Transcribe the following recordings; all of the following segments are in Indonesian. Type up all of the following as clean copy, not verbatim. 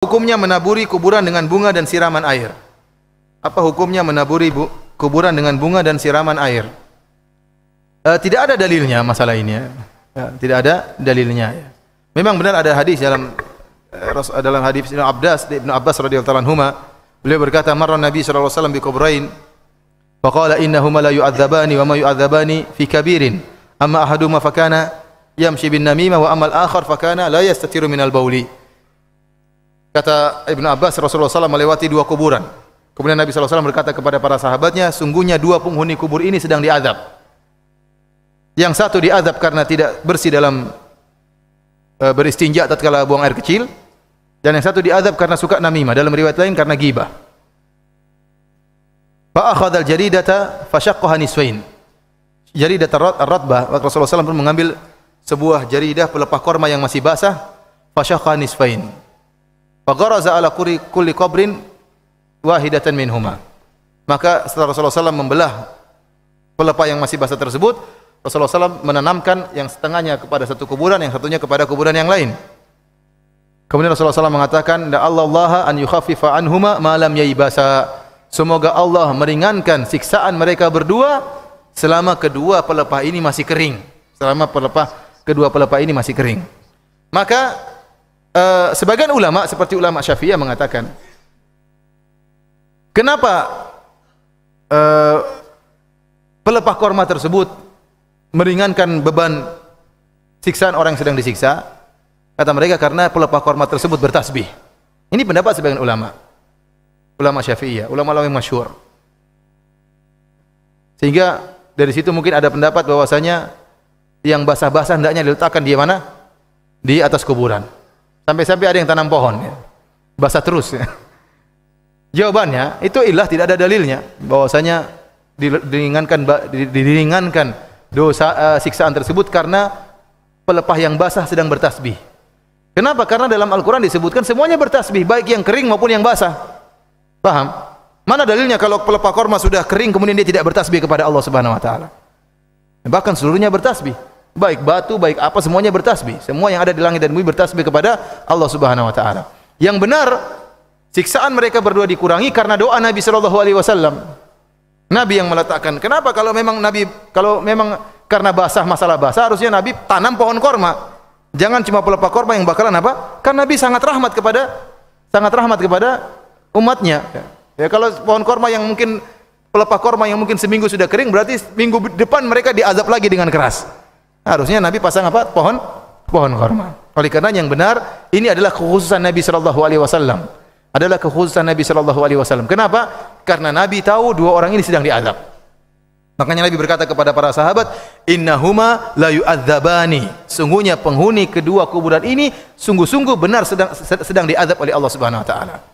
hukumnya menaburi kuburan dengan bunga dan siraman air? Apa hukumnya menaburi kuburan dengan bunga dan siraman air? Tidak ada dalilnya masalah ini ya. Tidak ada dalilnya ya. Memang benar ada hadis dalam hadis Ibnu Abbas radhiyallahu anhuma, beliau berkata, marra Nabi sallallahu alaihi wasallam bi kubrain faqala innahuma la yu'adzabani wa ma yu'adzabani fi kabirin amma ahaduhuma fakana yamshi bin namimah wa amal akhar fakana la yastatiru minal bauli. Kata Ibnu Abbas, Rasulullah SAW melewati dua kuburan. Kemudian Nabi SAW berkata kepada para sahabatnya, sungguhnya dua penghuni kubur ini sedang diazab. Yang satu diazab karena tidak bersih dalam beristinja tatkala buang air kecil, dan yang satu diazab karena suka namimah, dalam riwayat lain karena ghibah. Fa akhadha al-jaridata fa shaqqaha nisfain. Jaridah ar-ratbah, Rasulullah SAW pun mengambil sebuah jaridah pelepah korma yang masih basah, fa shaqqaha nisfain. Fa gharaza ala kulli qabrin wahidatan minhuma. Maka setelah Rasulullah SAW membelah pelepah yang masih basah tersebut, Rasulullah SAW menanamkan yang setengahnya kepada satu kuburan, yang satunya kepada kuburan yang lain. Kemudian Rasulullah SAW mengatakan, Allah an yukhaffifa anhuma ma lam yaibasa. Semoga Allah meringankan siksaan mereka berdua selama kedua pelepah ini masih kering. Selama kedua pelepah ini masih kering. Maka sebagian ulama seperti ulama Syafi'iyah mengatakan, kenapa pelepah korma tersebut meringankan beban siksaan orang yang sedang disiksa? Kata mereka, karena pelepah korma tersebut bertasbih. Ini pendapat sebagian ulama Syafi'iyah, ulama-ulama yang masyhur. Sehingga dari situ mungkin ada pendapat bahwasanya yang basah-basah hendaknya diletakkan di mana? Di atas kuburan. Sampai-sampai ada yang tanam pohon ya. Basah terus ya. Jawabannya itu tidak ada dalilnya bahwasanya diringankan dosa siksaan tersebut karena pelepah yang basah sedang bertasbih. Kenapa? Karena dalam Al-Quran disebutkan semuanya bertasbih, baik yang kering maupun yang basah. Paham? Mana dalilnya kalau pelepah korma sudah kering kemudian dia tidak bertasbih kepada Allah Subhanahu wa taala? Bahkan seluruhnya bertasbih. Baik batu, baik apa, semuanya bertasbih. Semua yang ada di langit dan bumi bertasbih kepada Allah Subhanahu wa taala. Yang benar, siksaan mereka berdua dikurangi karena doa Nabi sallallahu alaihi wasallam. Nabi yang meletakkan. Kenapa kalau memang karena masalah basah, harusnya Nabi tanam pohon korma. Jangan cuma pelepah korma yang bakalan apa? Karena Nabi sangat rahmat kepada umatnya. Ya, kalau pohon korma yang mungkin pelepah korma yang mungkin seminggu sudah kering, berarti minggu depan mereka diazab lagi dengan keras. Harusnya Nabi pasang apa? Pohon korma. Oleh karena yang benar, ini adalah kekhususan Nabi sallallahu alaihi wasallam. Kenapa? Karena Nabi tahu dua orang ini sedang diazab. Makanya Nabi berkata kepada para sahabat, innahuma la yu'adzabani. Sungguhnya penghuni kedua kuburan ini sungguh-sungguh benar sedang diazab oleh Allah Subhanahu wa taala.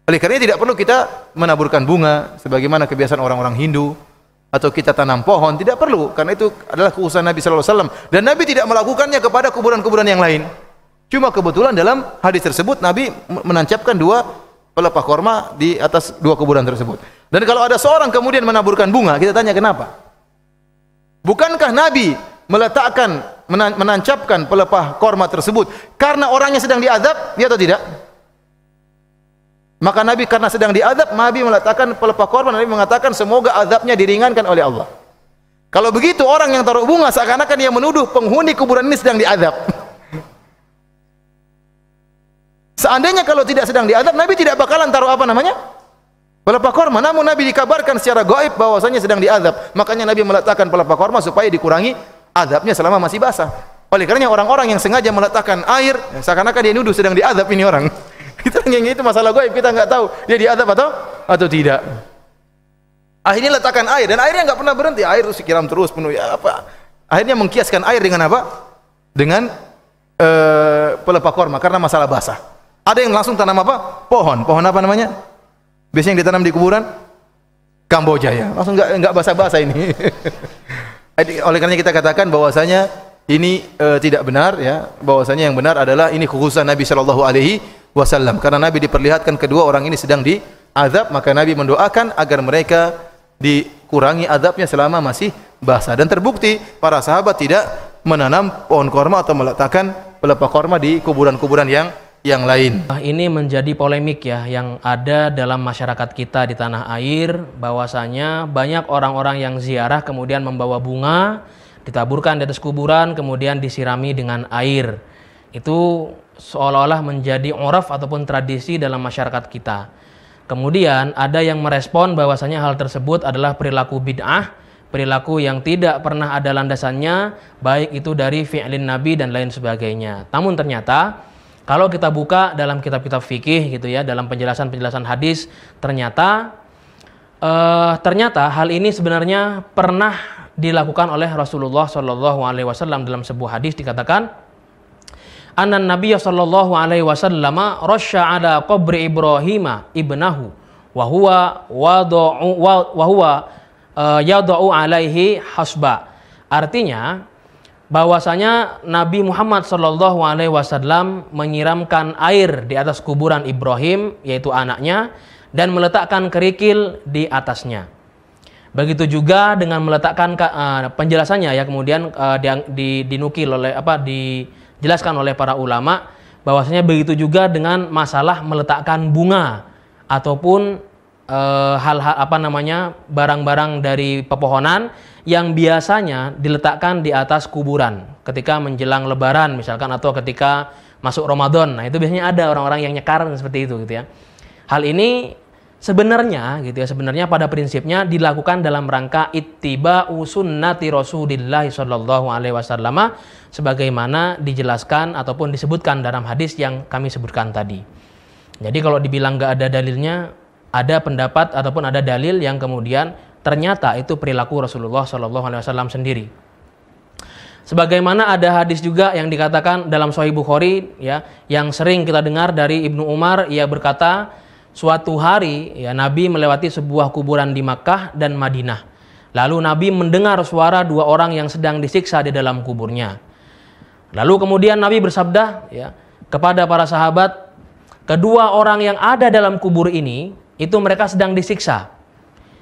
Oleh karena tidak perlu kita menaburkan bunga sebagaimana kebiasaan orang-orang Hindu, atau kita tanam pohon, tidak perlu, karena itu adalah kekhususan Nabi sallallahu alaihi wasallam, dan Nabi tidak melakukannya kepada kuburan-kuburan yang lain. Cuma kebetulan dalam hadis tersebut Nabi menancapkan dua pelepah korma di atas dua kuburan tersebut. Dan kalau ada seorang kemudian menaburkan bunga, kita tanya kenapa? Bukankah Nabi menancapkan pelepah korma tersebut karena orangnya sedang diazab, ya atau tidak? Maka Nabi karena sedang diazab, Nabi meletakkan pelepah korban. Nabi mengatakan semoga azabnya diringankan oleh Allah. Kalau begitu orang yang taruh bunga seakan-akan dia menuduh penghuni kuburan ini sedang diazab. Seandainya kalau tidak sedang diazab, Nabi tidak bakalan taruh pelepah korma. Namun Nabi dikabarkan secara gaib bahwasanya sedang diazab. Makanya Nabi meletakkan pelepah korma supaya dikurangi azabnya selama masih basah. Oleh karenanya orang-orang yang sengaja meletakkan air, seakan-akan dia nuduh sedang diazab ini orang. Itu masalah gaib, kita nggak tahu dia diazab atau tidak. Akhirnya letakkan air, dan airnya nggak pernah berhenti, air terus siram terus penuh ya apa. Akhirnya mengkiaskan air dengan apa? Dengan pelepah korma karena masalah basah. Ada yang langsung tanam apa? Pohon apa namanya? Biasanya yang ditanam di kuburan Kamboja ya. Langsung nggak basah-basah ini. Oleh karena kita katakan bahwasanya ini tidak benar ya. Bahwasanya yang benar adalah ini kekhususan Nabi sallallahu alaihi wasallam. Karena Nabi diperlihatkan kedua orang ini sedang diazab, maka Nabi mendoakan agar mereka dikurangi azabnya selama masih basah. Dan terbukti para sahabat tidak menanam pohon korma atau meletakkan pelepah korma di kuburan-kuburan yang yang lain. Ini menjadi polemik ya yang ada dalam masyarakat kita di tanah air, bahwasanya banyak orang-orang yang ziarah kemudian membawa bunga, ditaburkan di atas kuburan, kemudian disirami dengan air. Itu seolah-olah menjadi uraf ataupun tradisi dalam masyarakat kita. Kemudian ada yang merespon bahwasanya hal tersebut adalah perilaku bid'ah, perilaku yang tidak pernah ada landasannya, baik itu dari fi'lin Nabi dan lain sebagainya. Namun ternyata kalau kita buka dalam kitab-kitab fikih gitu ya, dalam penjelasan-penjelasan hadis, ternyata hal ini sebenarnya pernah dilakukan oleh Rasulullah SAW. Dalam sebuah hadis dikatakan, Anan Nabiya sallallahu alaihi wasallam rasya ala qabri Ibrahim ibnahu wa huwa yadau alaihi hasba. Artinya bahwasanya Nabi Muhammad sallallahu alaihi wasallam menyiramkan air di atas kuburan Ibrahim, yaitu anaknya, dan meletakkan kerikil di atasnya. Begitu juga dengan meletakkan penjelasannya ya, kemudian dinukil oleh dijelaskan oleh para ulama bahwasanya begitu juga dengan masalah meletakkan bunga ataupun hal-hal barang-barang dari pepohonan yang biasanya diletakkan di atas kuburan ketika menjelang Lebaran misalkan, atau ketika masuk Ramadan. Nah, itu biasanya ada orang-orang yang nyekar seperti itu gitu ya. Hal ini sebenarnya gitu ya, sebenarnya pada prinsipnya dilakukan dalam rangka ittiba'u sunnati Rasulillah sallallahu alaihi wasallam, sebagaimana dijelaskan ataupun disebutkan dalam hadis yang kami sebutkan tadi. Jadi kalau dibilang nggak ada dalilnya, ada pendapat ataupun ada dalil yang kemudian ternyata itu perilaku Rasulullah SAW sendiri. Sebagaimana ada hadis juga yang dikatakan dalam Sahih Bukhari ya, yang sering kita dengar dari Ibnu Umar, ia berkata, suatu hari ya Nabi melewati sebuah kuburan di Makkah dan Madinah. Lalu Nabi mendengar suara dua orang yang sedang disiksa di dalam kuburnya. Lalu kemudian Nabi bersabda ya kepada para sahabat, kedua orang yang ada dalam kubur ini itu mereka sedang disiksa.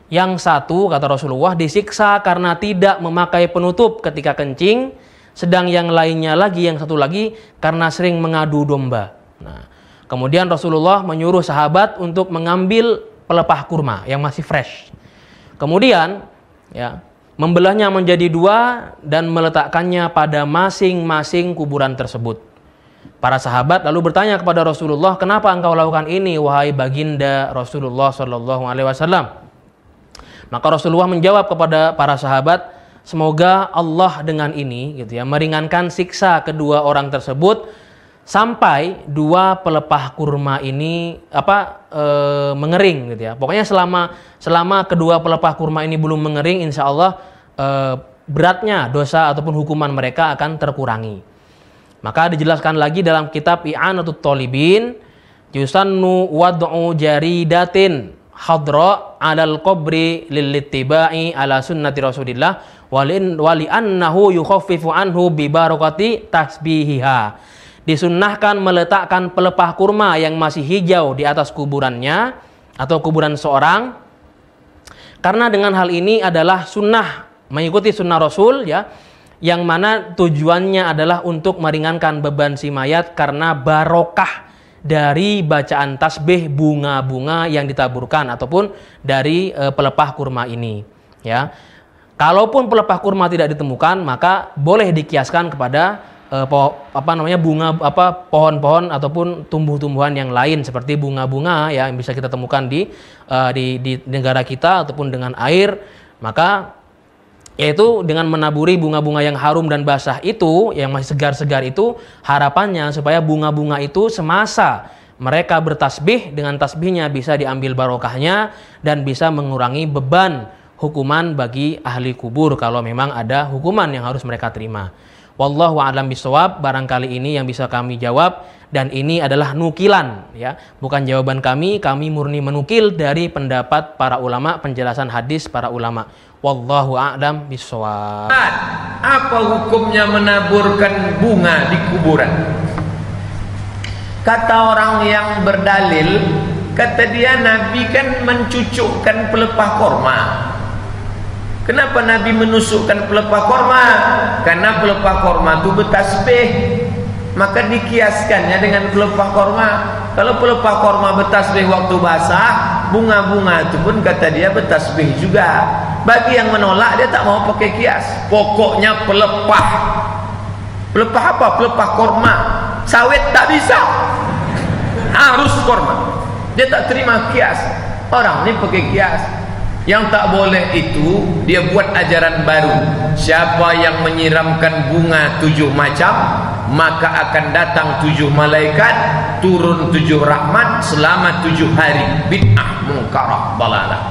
Yang satu, kata Rasulullah, disiksa karena tidak memakai penutup ketika kencing, sedang yang lainnya lagi, yang satu lagi, karena sering mengadu domba. Nah, kemudian Rasulullah menyuruh sahabat untuk mengambil pelepah kurma yang masih fresh. Kemudian ya, membelahnya menjadi dua dan meletakkannya pada masing-masing kuburan tersebut. Para sahabat lalu bertanya kepada Rasulullah, kenapa engkau lakukan ini wahai baginda Rasulullah sallallahu alaihi wasallam? Maka Rasulullah menjawab kepada para sahabat, semoga Allah dengan ini gitu ya meringankan siksa kedua orang tersebut sampai dua pelepah kurma ini mengering gitu ya. Pokoknya selama kedua pelepah kurma ini belum mengering, insya Allah beratnya dosa ataupun hukuman mereka akan terkurangi. Maka dijelaskan lagi dalam kitab I'anatut Thalibin, yusannu wad'u jaridatin hadra 'alal qabri lilittiba'i ala sunnati Rasulillah wali annahu yukhaffifu anhu bi barakati tasbihiha. Disunnahkan meletakkan pelepah kurma yang masih hijau di atas kuburannya atau kuburan seorang, karena dengan hal ini adalah sunnah, mengikuti sunnah Rasul ya, yang mana tujuannya adalah untuk meringankan beban si mayat karena barokah dari bacaan tasbih bunga-bunga yang ditaburkan ataupun dari pelepah kurma ini ya. Kalaupun pelepah kurma tidak ditemukan, maka boleh dikiaskan kepada pohon-pohon ataupun tumbuh-tumbuhan yang lain seperti bunga-bunga ya, yang bisa kita temukan di negara kita ataupun dengan air. Maka yaitu dengan menaburi bunga-bunga yang harum dan basah itu, yang masih segar-segar itu, harapannya supaya bunga-bunga itu semasa mereka bertasbih, dengan tasbihnya bisa diambil barokahnya dan bisa mengurangi beban hukuman bagi ahli kubur kalau memang ada hukuman yang harus mereka terima. Wallahu a'lam bishawab. Barangkali ini yang bisa kami jawab, dan ini adalah nukilan ya, bukan jawaban kami murni menukil dari pendapat para ulama, penjelasan hadis para ulama. Wallahu a'lam bishawab. Apa hukumnya menaburkan bunga di kuburan? Kata orang yang berdalil, kata dia Nabi kan mencucukkan pelepah korma. Kenapa Nabi menusukkan pelepah korma? Karena pelepah korma itu bertasbih. maka dikiaskannya dengan pelepah korma. Kalau pelepah korma bertasbih waktu basah, bunga-bunga itu pun kata dia bertasbih juga. Bagi yang menolak, dia tak mau pakai kias. Pokoknya pelepah. Pelepah apa? Pelepah korma. Sawit tak bisa, harus korma. Dia tak terima kias. Orang ini pakai kias. Yang tak boleh itu, dia buat ajaran baru. Siapa yang menyiramkan bunga 7 macam, maka akan datang 7 malaikat, turun 7 rahmat selama 7 hari. Bid'ah, munkarah, dalalah.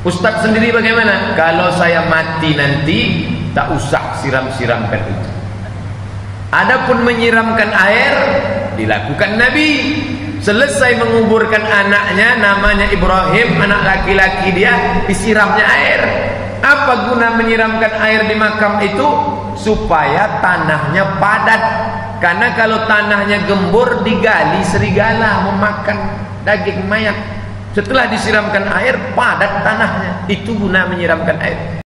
Ustaz sendiri bagaimana? Kalau saya mati nanti, tak usah siram-siramkan itu. Adapun menyiramkan air, dilakukan Nabi. Selesai menguburkan anaknya, namanya Ibrahim, anak laki-laki dia, disiramnya air. Apa guna menyiramkan air di makam itu? Supaya tanahnya padat. Karena kalau tanahnya gembur, digali serigala memakan daging mayat. Setelah disiramkan air, padat tanahnya. Itu guna menyiramkan air.